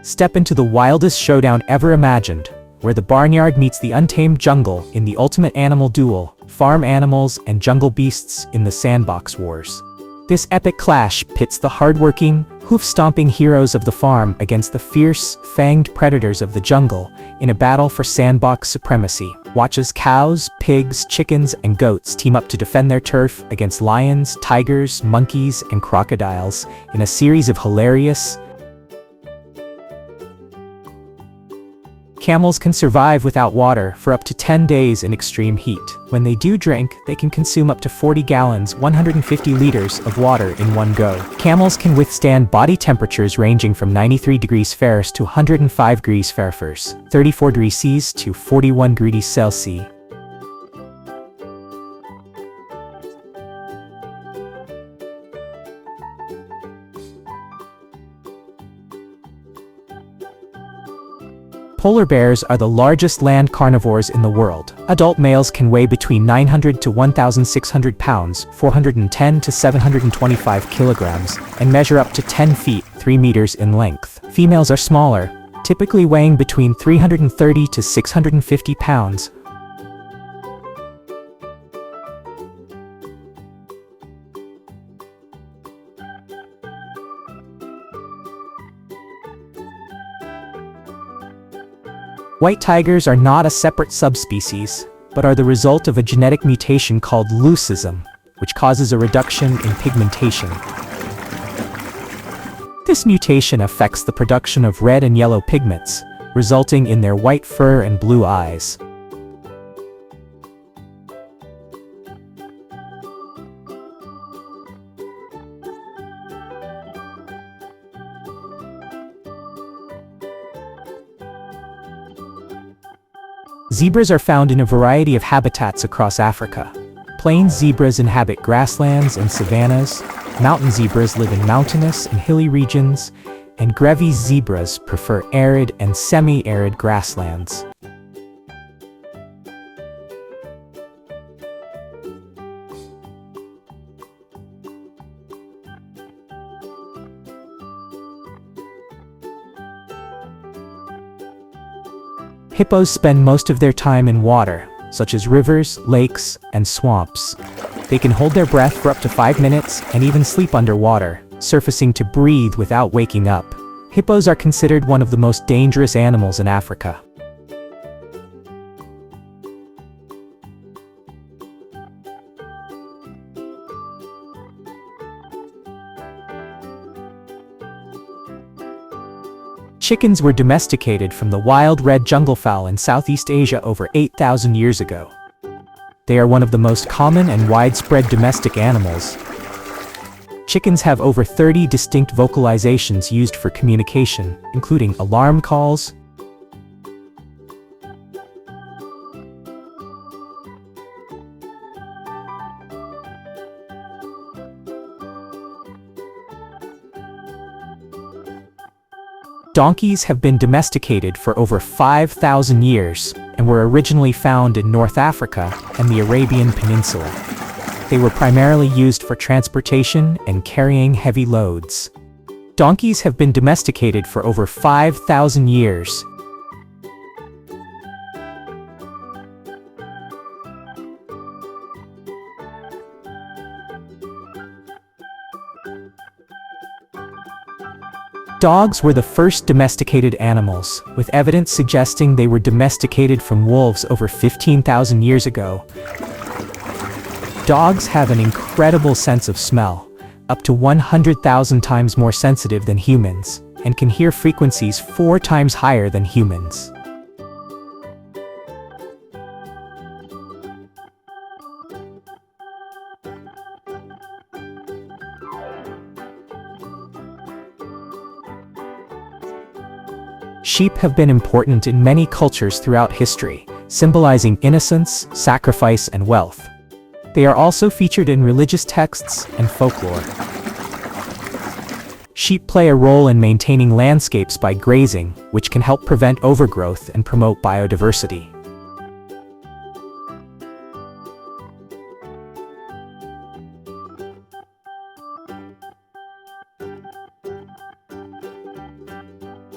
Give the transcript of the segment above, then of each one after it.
Step into the wildest showdown ever imagined, where the barnyard meets the untamed jungle in the ultimate animal duel, farm animals and jungle beasts in the Sandbox Wars. This epic clash pits the hardworking, hoof-stomping heroes of the farm against the fierce, fanged predators of the jungle in a battle for sandbox supremacy. Watch as cows, pigs, chickens, and goats team up to defend their turf against lions, tigers, monkeys, and crocodiles in a series of hilarious. Camels can survive without water for up to 10 days in extreme heat. When they do drink, they can consume up to 40 gallons, 150 liters of water in one go. Camels can withstand body temperatures ranging from 93 degrees Fahrenheit to 105 degrees Fahrenheit, 34 degrees Celsius to 41 degrees Celsius. Polar bears are the largest land carnivores in the world. Adult males can weigh between 900 to 1,600 pounds, 410 to 725 kilograms, and measure up to 10 feet, 3 meters in length. Females are smaller, typically weighing between 330 to 650 pounds. White tigers are not a separate subspecies, but are the result of a genetic mutation called leucism, which causes a reduction in pigmentation. This mutation affects the production of red and yellow pigments, resulting in their white fur and blue eyes. Zebras are found in a variety of habitats across Africa. Plains zebras inhabit grasslands and savannas, mountain zebras live in mountainous and hilly regions, and Giraffes zebras prefer arid and semi-arid grasslands. Hippos spend most of their time in water, such as rivers, lakes, and swamps. They can hold their breath for up to 5 minutes and even sleep underwater, surfacing to breathe without waking up. Hippos are considered one of the most dangerous animals in Africa. Chickens were domesticated from the wild red junglefowl in Southeast Asia over 8,000 years ago. They are one of the most common and widespread domestic animals. Chickens have over 30 distinct vocalizations used for communication, including alarm calls, Donkeys have been domesticated for over 5,000 years and were originally found in North Africa and the Arabian Peninsula. They were primarily used for transportation and carrying heavy loads. Donkeys have been domesticated for over 5,000 years. Dogs were the first domesticated animals, with evidence suggesting they were domesticated from wolves over 15,000 years ago. Dogs have an incredible sense of smell, up to 100,000 times more sensitive than humans, and can hear frequencies 4 times higher than humans. Sheep have been important in many cultures throughout history, symbolizing innocence, sacrifice, and wealth. They are also featured in religious texts and folklore. Sheep play a role in maintaining landscapes by grazing, which can help prevent overgrowth and promote biodiversity.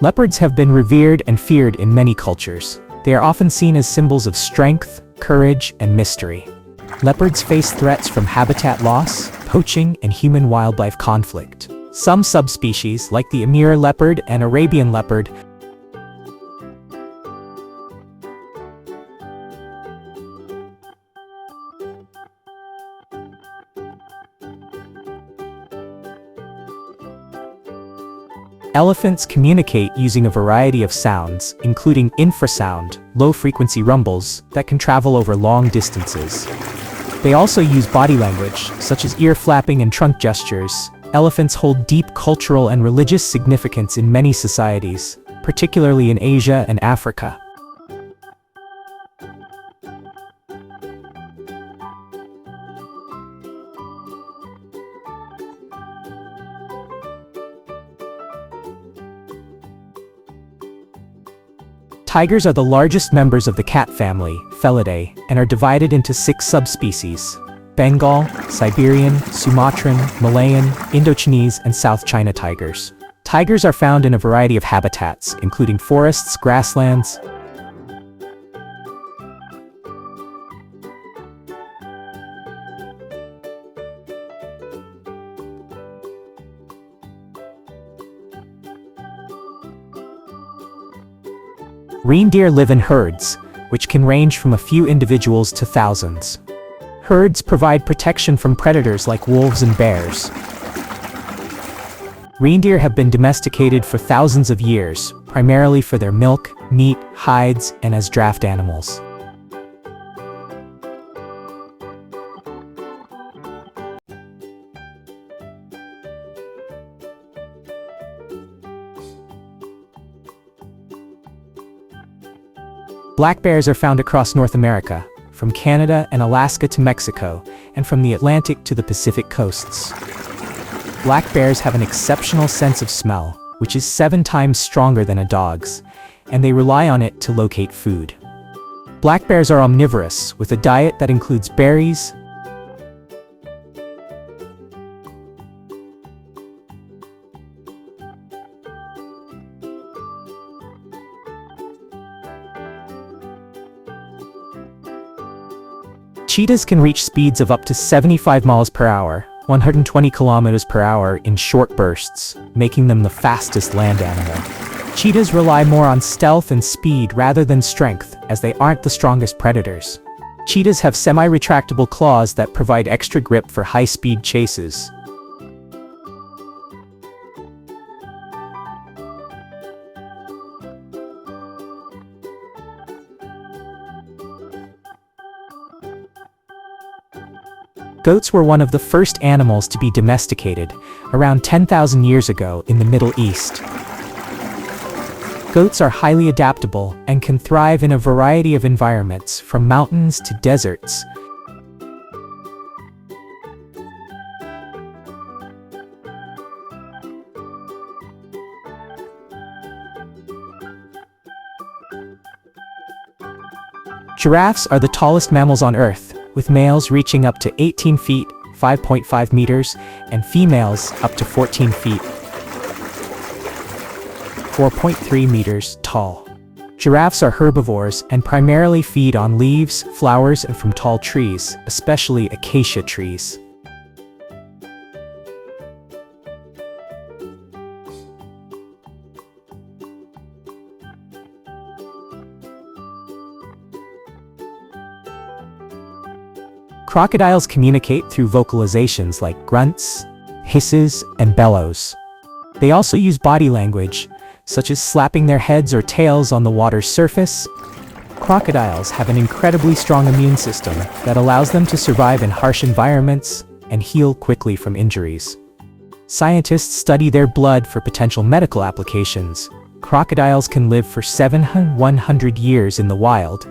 Leopards have been revered and feared in many cultures. They are often seen as symbols of strength, courage, and mystery. Leopards face threats from habitat loss, poaching, and human-wildlife conflict. Some subspecies, like the Amur leopard and Arabian leopard, elephants communicate using a variety of sounds, including infrasound, low-frequency rumbles, that can travel over long distances. They also use body language, such as ear flapping and trunk gestures. Elephants hold deep cultural and religious significance in many societies, particularly in Asia and Africa. Tigers are the largest members of the cat family, Felidae, and are divided into 6 subspecies: Bengal, Siberian, Sumatran, Malayan, Indochinese, and South China tigers. Tigers are found in a variety of habitats, including forests, grasslands, Reindeer live in herds, which can range from a few individuals to thousands. Herds provide protection from predators like wolves and bears. Reindeer have been domesticated for thousands of years, primarily for their milk, meat, hides, and as draft animals. Black bears are found across North America, from Canada and Alaska to Mexico, and from the Atlantic to the Pacific coasts. Black bears have an exceptional sense of smell, which is 7 times stronger than a dog's, and they rely on it to locate food. Black bears are omnivorous, with a diet that includes berries, cheetahs can reach speeds of up to 75 miles per hour, 120 kilometers per hour in short bursts, making them the fastest land animal. Cheetahs rely more on stealth and speed rather than strength, as they aren't the strongest predators. Cheetahs have semi-retractable claws that provide extra grip for high-speed chases. Goats were one of the first animals to be domesticated, around 10,000 years ago in the Middle East. Goats are highly adaptable and can thrive in a variety of environments, from mountains to deserts. Giraffes are the tallest mammals on Earth, with males reaching up to 18 feet, 5.5 meters, and females up to 14 feet, 4.3 meters tall. Giraffes are herbivores and primarily feed on leaves, flowers, and from tall trees, especially acacia trees. Crocodiles communicate through vocalizations like grunts, hisses, and bellows. They also use body language, such as slapping their heads or tails on the water's surface. Crocodiles have an incredibly strong immune system that allows them to survive in harsh environments and heal quickly from injuries. Scientists study their blood for potential medical applications. Crocodiles can live for 700 years in the wild.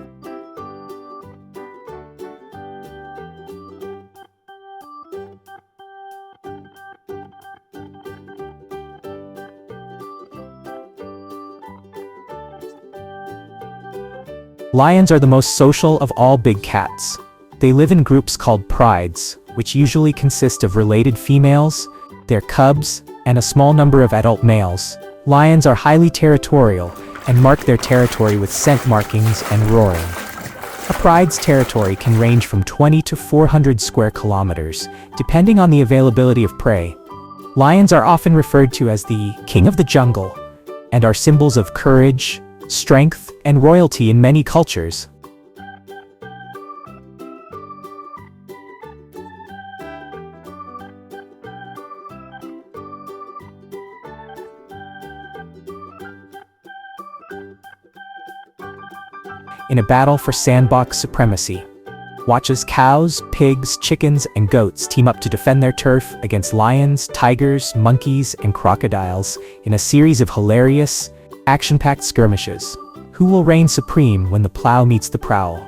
Lions are the most social of all big cats. They live in groups called prides, which usually consist of related females, their cubs, and a small number of adult males. Lions are highly territorial and mark their territory with scent markings and roaring. A pride's territory can range from 20 to 400 square kilometers, depending on the availability of prey. Lions are often referred to as the king of the jungle and are symbols of courage, strength, and royalty in many cultures. In a battle for sandbox supremacy, watch as cows, pigs, chickens, and goats team up to defend their turf against lions, tigers, monkeys, and crocodiles in a series of hilarious, action-packed skirmishes. Who will reign supreme when the plow meets the prowl?